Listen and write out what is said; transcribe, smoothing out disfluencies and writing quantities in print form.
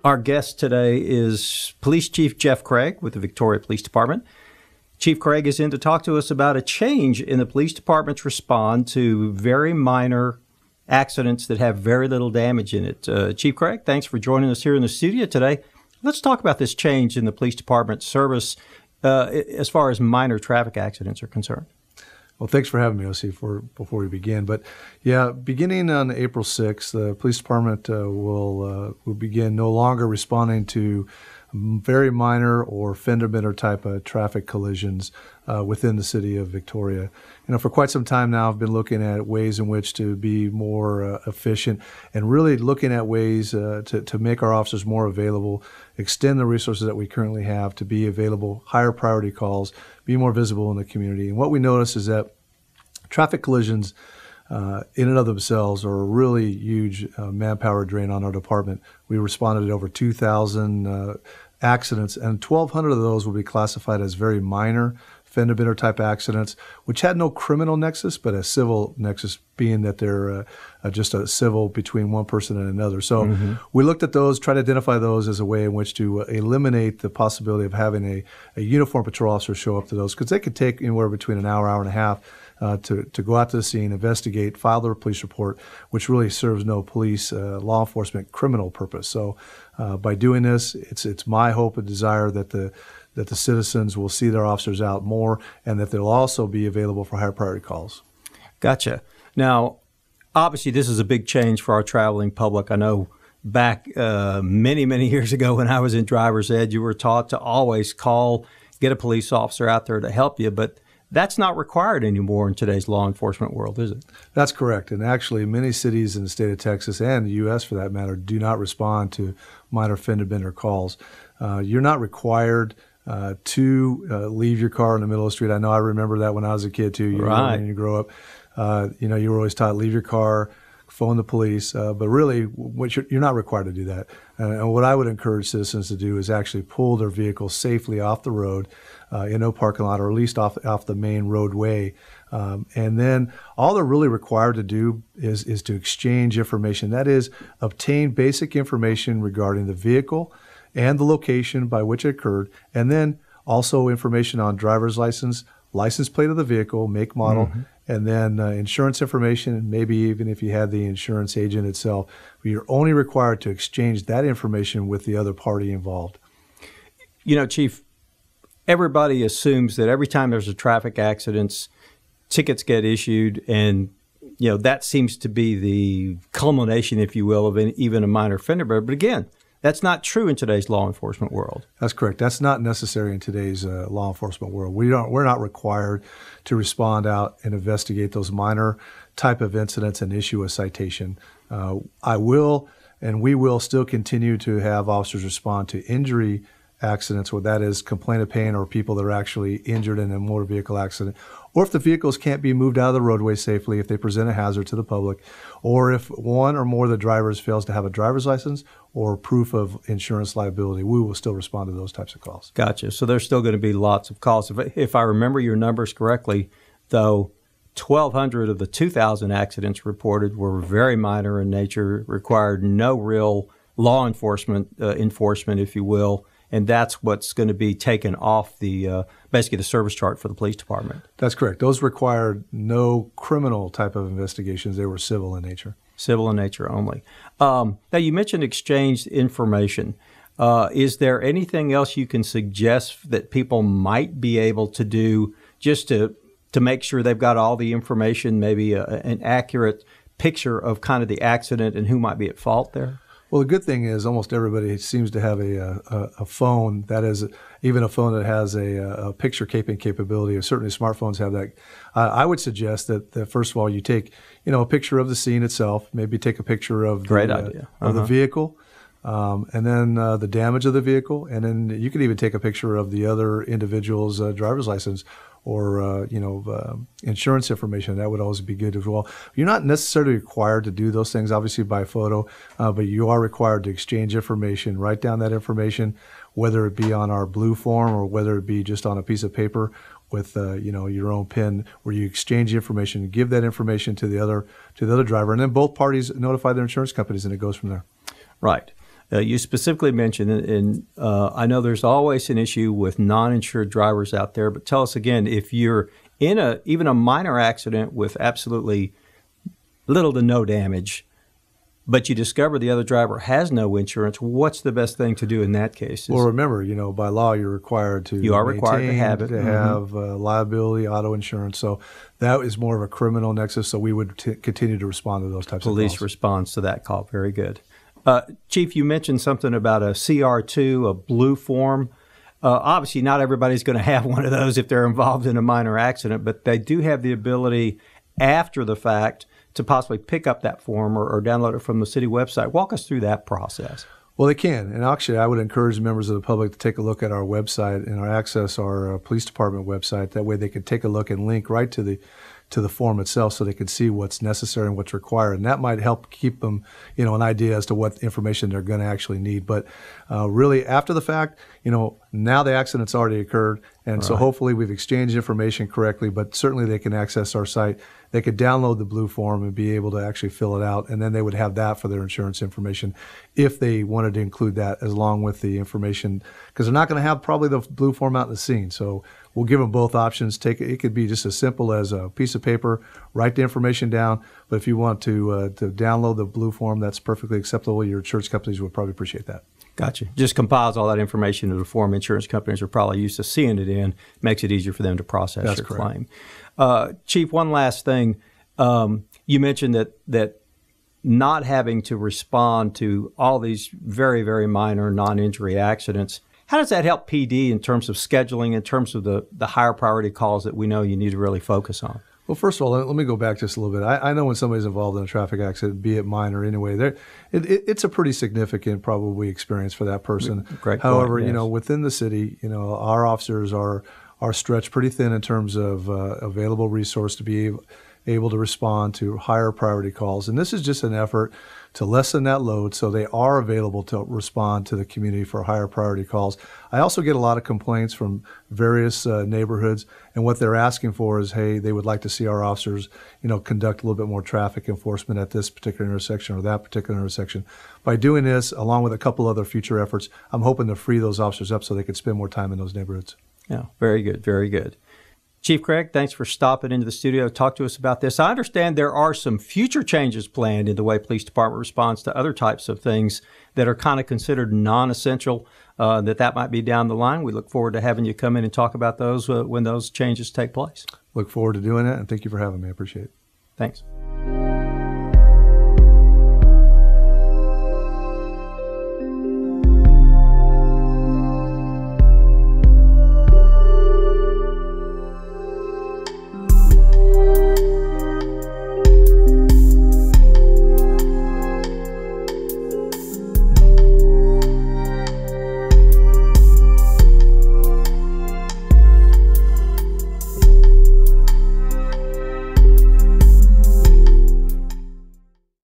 Our guest today is Police Chief Jeff Craig with the Victoria Police Department. Chief Craig is in to talk to us about a change in the police department's response to very minor accidents that have very little damage in it. Chief Craig, thanks for joining us here in the studio today. Let's talk about this change in the police department's service as far as minor traffic accidents are concerned. Well, thanks for having me, OC, before we begin. But yeah, beginning on April 6th, the police department will begin no longer responding to very minor or fender bender type of traffic collisions within the city of Victoria. For quite some time now, I've been looking at ways in which to be more efficient and really looking at ways to make our officers more available, extend the resources that we currently have to be available, higher priority calls, be more visible in the community. And what we notice is that traffic collisions in and of themselves are a really huge manpower drain on our department. We responded to over 2,000 accidents, and 1,200 of those will be classified as very minor fender bender type accidents, which had no criminal nexus, but a civil nexus, being that they're just a civil between one person and another. So we looked at those, tried to identify those as a way in which to eliminate the possibility of having a uniformed patrol officer show up to those, because they could take anywhere between an hour, hour and a half to go out to the scene, investigate, file their police report, which really serves no police, law enforcement, criminal purpose. So by doing this, it's my hope and desire that the citizens will see their officers out more, and that they'll also be available for higher priority calls. Gotcha. Now, obviously, this is a big change for our traveling public. I know back many, many years ago when I was in driver's ed, you were taught to always get a police officer out there to help you, but that's not required anymore in today's law enforcement world, is it? That's correct. And actually, many cities in the state of Texas and the U.S., for that matter, do not respond to minor fender bender calls. You're not required to leave your car in the middle of the street. I remember that when I was a kid too. Right. When you grow up, you were always taught, leave your car, phone the police. But really, you're not required to do that. And what I would encourage citizens to do is actually pull their vehicles safely off the road, in no parking lot, or at least off the main roadway. And then all they're really required to do is to exchange information. That is, obtain basic information regarding the vehicle and the location by which it occurred, and then also information on driver's license plate of the vehicle, make, model, and then insurance information, and maybe even if you had the insurance agent itself. But you're only required to exchange that information with the other party involved. Chief, everybody assumes that every time there's a traffic accident, tickets get issued, and that seems to be the culmination, if you will, of even a minor fender bender. But again, that's not true in today's law enforcement world. That's correct. That's not necessary in today's law enforcement world. We're not required to respond out and investigate those minor type of incidents and issue a citation. I will, and we will still continue to have officers respond to injury accidents, where that is complaint of pain or people that are actually injured in a motor vehicle accident, or if the vehicles can't be moved out of the roadway safely, if they present a hazard to the public, or if one or more of the drivers fails to have a driver's license or proof of insurance liability, we will still respond to those types of calls. Gotcha. So there's still going to be lots of calls. If I remember your numbers correctly, though, 1,200 of the 2,000 accidents reported were very minor in nature, required no real law enforcement enforcement, if you will. And that's what's going to be taken off basically the service chart for the police department. That's correct. Those required no criminal type of investigations. They were civil in nature. Civil in nature only. Now, you mentioned exchanged information. Is there anything else you can suggest that people might be able to do just to make sure they've got all the information, maybe an accurate picture of kind of the accident and who might be at fault there? Well, the good thing is almost everybody seems to have a phone, that is, even a phone that has a picture capability. Certainly smartphones have that. I would suggest that first of all, you take a picture of the scene itself, maybe take a picture of the vehicle, and then the damage of the vehicle, and then you could even take a picture of the other individual's driver's license or insurance information. That would always be good as well. You're not necessarily required to do those things, obviously, by photo, but you are required to exchange information, write down that information, whether it be on our blue form or whether it be just on a piece of paper with your own pen, where you exchange information, give that information to the other driver, and then both parties notify their insurance companies, and it goes from there. Right. You specifically mentioned, and I know there's always an issue with non-insured drivers out there, but tell us again, if you're in even a minor accident with absolutely little to no damage, but you discover the other driver has no insurance, what's the best thing to do in that case? Well, remember, by law, you're required to have it. To have liability, auto insurance. So that is more of a criminal nexus. So we would continue to respond to those types of calls. Police responds to that call. Very good. Chief, you mentioned something about a CR2, a blue form. Obviously, not everybody's going to have one of those if they're involved in a minor accident, but they do have the ability after the fact to possibly pick up that form or download it from the city website. Walk us through that process. Well, they can. And actually, I would encourage members of the public to take a look at our website and access our police department website. That way they can take a look and link right to the form itself so they can see what's necessary and what's required. And that might help keep them, an idea as to what information they're going to actually need. But really, after the fact, now the accident's already occurred. And so hopefully we've exchanged information correctly, but certainly they can access our site. They could download the blue form and be able to actually fill it out, and then they would have that for their insurance information if they wanted to include that as along with the information, because they're not going to have probably the blue form out in the scene. So we'll give them both options. It could be just as simple as a piece of paper, write the information down, but if you want to download the blue form, that's perfectly acceptable. Your insurance companies would probably appreciate that. Gotcha. Just compiles all that information into the form insurance companies are probably used to seeing it in. Makes it easier for them to process That's your correct. claim. Chief, one last thing. You mentioned that not having to respond to all these very, very minor non-injury accidents, how does that help PD in terms of scheduling, in terms of the higher priority calls that we know you need to really focus on? Well, first of all, let me go back just a little bit. I know when somebody's involved in a traffic accident, be it minor anyway, it's a pretty significant probably experience for that person. Great point, However, yes. within the city, our officers are stretched pretty thin in terms of available resource to be able to respond to higher priority calls. And this is just an effort to lessen that load so they are available to respond to the community for higher priority calls. I also get a lot of complaints from various neighborhoods, and what they're asking for is, hey, they would like to see our officers, conduct a little bit more traffic enforcement at this particular intersection or that particular intersection. By doing this, along with a couple other future efforts, I'm hoping to free those officers up so they could spend more time in those neighborhoods. Yeah, very good, very good. Chief Craig, thanks for stopping into the studio to talk to us about this. I understand there are some future changes planned in the way police department responds to other types of things that are kind of considered non-essential, that might be down the line. We look forward to having you come in and talk about those when those changes take place. Look forward to doing it, and thank you for having me. I appreciate it. Thanks.